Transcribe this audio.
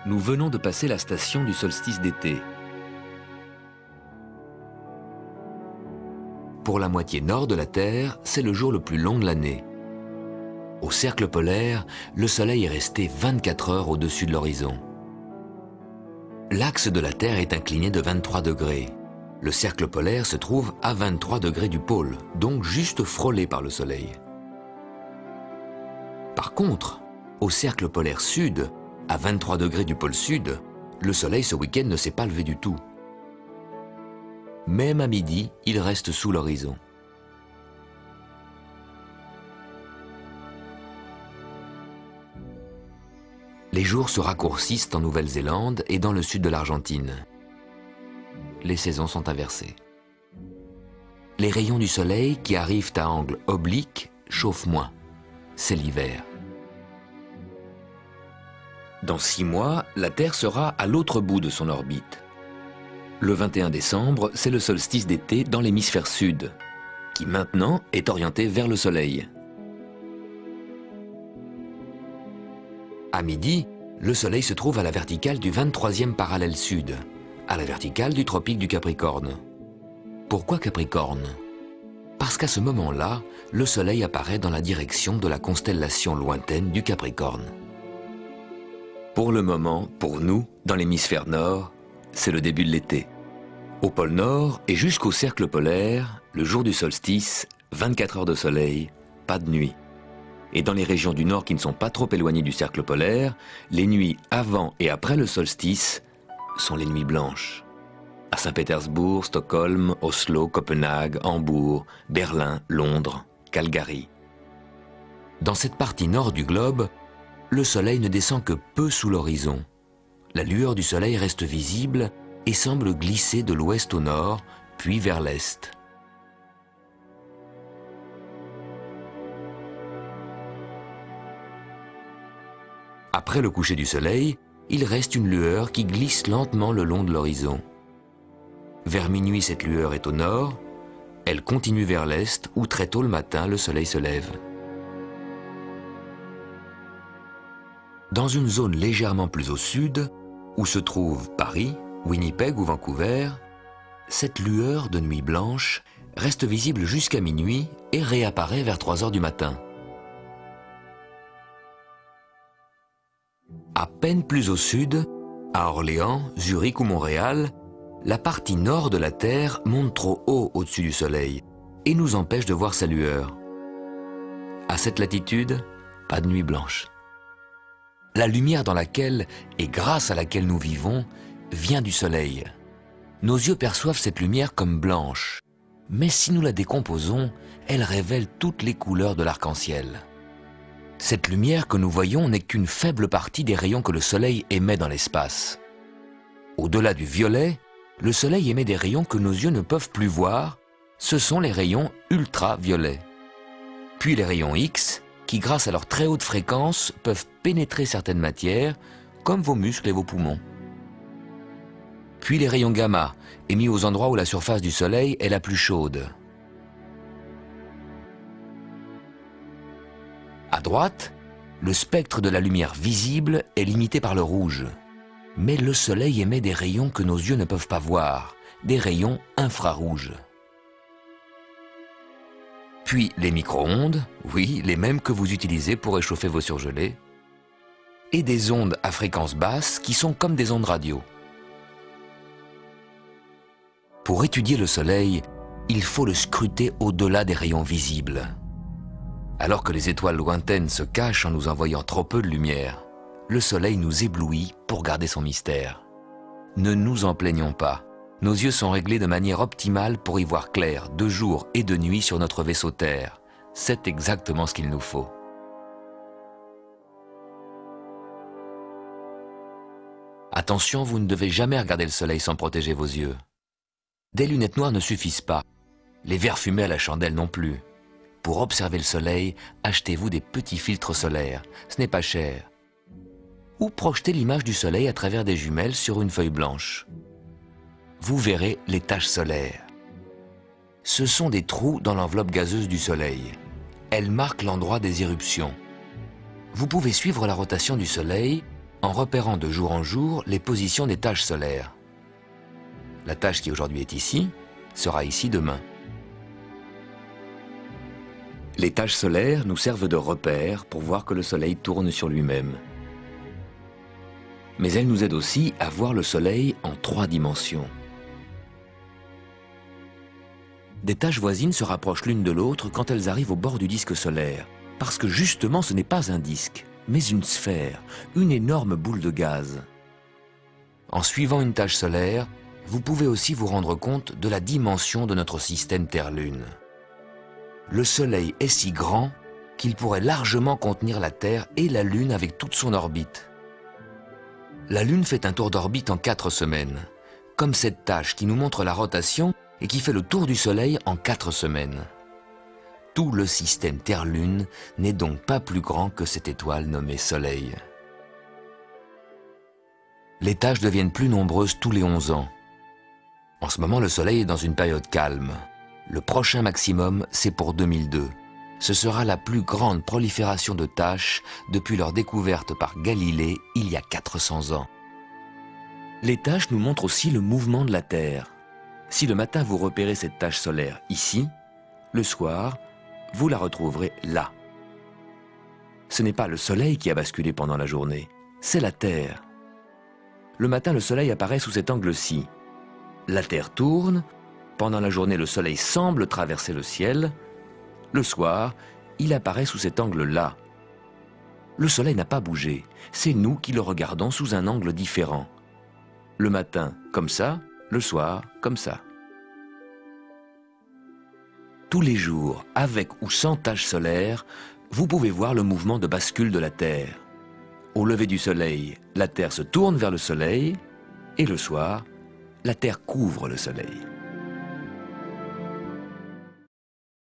Nous venons de passer la station du solstice d'été. Pour la moitié nord de la Terre, c'est le jour le plus long de l'année. Au cercle polaire, le Soleil est resté 24 heures au-dessus de l'horizon. L'axe de la Terre est incliné de 23 degrés. Le cercle polaire se trouve à 23 degrés du pôle, donc juste frôlé par le Soleil. Par contre, au cercle polaire sud, à 23 degrés du pôle sud, le Soleil ce week-end ne s'est pas levé du tout. Même à midi, il reste sous l'horizon. Les jours se raccourcissent en Nouvelle-Zélande et dans le sud de l'Argentine. Les saisons sont inversées. Les rayons du soleil qui arrivent à angle oblique chauffent moins. C'est l'hiver. Dans 6 mois, la Terre sera à l'autre bout de son orbite. Le 21 décembre, c'est le solstice d'été dans l'hémisphère sud, qui maintenant est orienté vers le soleil. À midi, le soleil se trouve à la verticale du 23e parallèle sud, à la verticale du tropique du Capricorne. Pourquoi Capricorne? Parce qu'à ce moment-là, le soleil apparaît dans la direction de la constellation lointaine du Capricorne. Pour le moment, pour nous, dans l'hémisphère nord, c'est le début de l'été. Au pôle Nord et jusqu'au cercle polaire, le jour du solstice, 24 heures de soleil, pas de nuit. Et dans les régions du nord qui ne sont pas trop éloignées du cercle polaire, les nuits avant et après le solstice sont les nuits blanches. À Saint-Pétersbourg, Stockholm, Oslo, Copenhague, Hambourg, Berlin, Londres, Calgary. Dans cette partie nord du globe, le soleil ne descend que peu sous l'horizon. La lueur du soleil reste visible et semble glisser de l'ouest au nord, puis vers l'est. Après le coucher du soleil, il reste une lueur qui glisse lentement le long de l'horizon. Vers minuit, cette lueur est au nord, elle continue vers l'est où très tôt le matin, le soleil se lève. Dans une zone légèrement plus au sud, où se trouvent Paris, Winnipeg ou Vancouver, cette lueur de nuit blanche reste visible jusqu'à minuit et réapparaît vers 3 heures du matin. À peine plus au sud, à Orléans, Zurich ou Montréal, la partie nord de la Terre monte trop haut au-dessus du Soleil et nous empêche de voir sa lueur. À cette latitude, pas de nuit blanche. La lumière dans laquelle et grâce à laquelle nous vivons vient du Soleil. Nos yeux perçoivent cette lumière comme blanche, mais si nous la décomposons, elle révèle toutes les couleurs de l'arc-en-ciel. Cette lumière que nous voyons n'est qu'une faible partie des rayons que le Soleil émet dans l'espace. Au-delà du violet, le Soleil émet des rayons que nos yeux ne peuvent plus voir, ce sont les rayons ultraviolets. Puis les rayons X, qui grâce à leur très haute fréquence peuvent pénétrer certaines matières, comme vos muscles et vos poumons. Puis les rayons gamma, émis aux endroits où la surface du Soleil est la plus chaude. À droite, le spectre de la lumière visible est limité par le rouge. Mais le Soleil émet des rayons que nos yeux ne peuvent pas voir, des rayons infrarouges. Puis les micro-ondes, oui, les mêmes que vous utilisez pour réchauffer vos surgelés, et des ondes à fréquence basse qui sont comme des ondes radio. Pour étudier le Soleil, il faut le scruter au-delà des rayons visibles. Alors que les étoiles lointaines se cachent en nous envoyant trop peu de lumière, le Soleil nous éblouit pour garder son mystère. Ne nous en plaignons pas. Nos yeux sont réglés de manière optimale pour y voir clair de jour et de nuit sur notre vaisseau Terre. C'est exactement ce qu'il nous faut. Attention, vous ne devez jamais regarder le Soleil sans protéger vos yeux. Des lunettes noires ne suffisent pas. Les verres fumés à la chandelle non plus. Pour observer le Soleil, achetez-vous des petits filtres solaires. Ce n'est pas cher. Ou projetez l'image du Soleil à travers des jumelles sur une feuille blanche. Vous verrez les taches solaires. Ce sont des trous dans l'enveloppe gazeuse du Soleil. Elles marquent l'endroit des éruptions. Vous pouvez suivre la rotation du Soleil en repérant de jour en jour les positions des taches solaires. La tache qui aujourd'hui est ici, sera ici demain. Les taches solaires nous servent de repère pour voir que le Soleil tourne sur lui-même. Mais elles nous aident aussi à voir le Soleil en 3 dimensions. Des taches voisines se rapprochent l'une de l'autre quand elles arrivent au bord du disque solaire, parce que justement ce n'est pas un disque, mais une sphère, une énorme boule de gaz. En suivant une tache solaire, vous pouvez aussi vous rendre compte de la dimension de notre système Terre-Lune. Le Soleil est si grand qu'il pourrait largement contenir la Terre et la Lune avec toute son orbite. La Lune fait un tour d'orbite en 4 semaines, comme cette tache qui nous montre la rotation et qui fait le tour du Soleil en 4 semaines. Tout le système Terre-Lune n'est donc pas plus grand que cette étoile nommée Soleil. Les taches deviennent plus nombreuses tous les 11 ans. En ce moment, le Soleil est dans une période calme. Le prochain maximum, c'est pour 2002. Ce sera la plus grande prolifération de taches depuis leur découverte par Galilée il y a 400 ans. Les taches nous montrent aussi le mouvement de la Terre. Si le matin vous repérez cette tache solaire ici, le soir, vous la retrouverez là. Ce n'est pas le Soleil qui a basculé pendant la journée, c'est la Terre. Le matin, le Soleil apparaît sous cet angle-ci. La Terre tourne, pendant la journée, le Soleil semble traverser le ciel. Le soir, il apparaît sous cet angle-là. Le Soleil n'a pas bougé, c'est nous qui le regardons sous un angle différent. Le matin, comme ça, le soir, comme ça. Tous les jours, avec ou sans tache solaire, vous pouvez voir le mouvement de bascule de la Terre. Au lever du Soleil, la Terre se tourne vers le Soleil, et le soir, la Terre couvre le Soleil.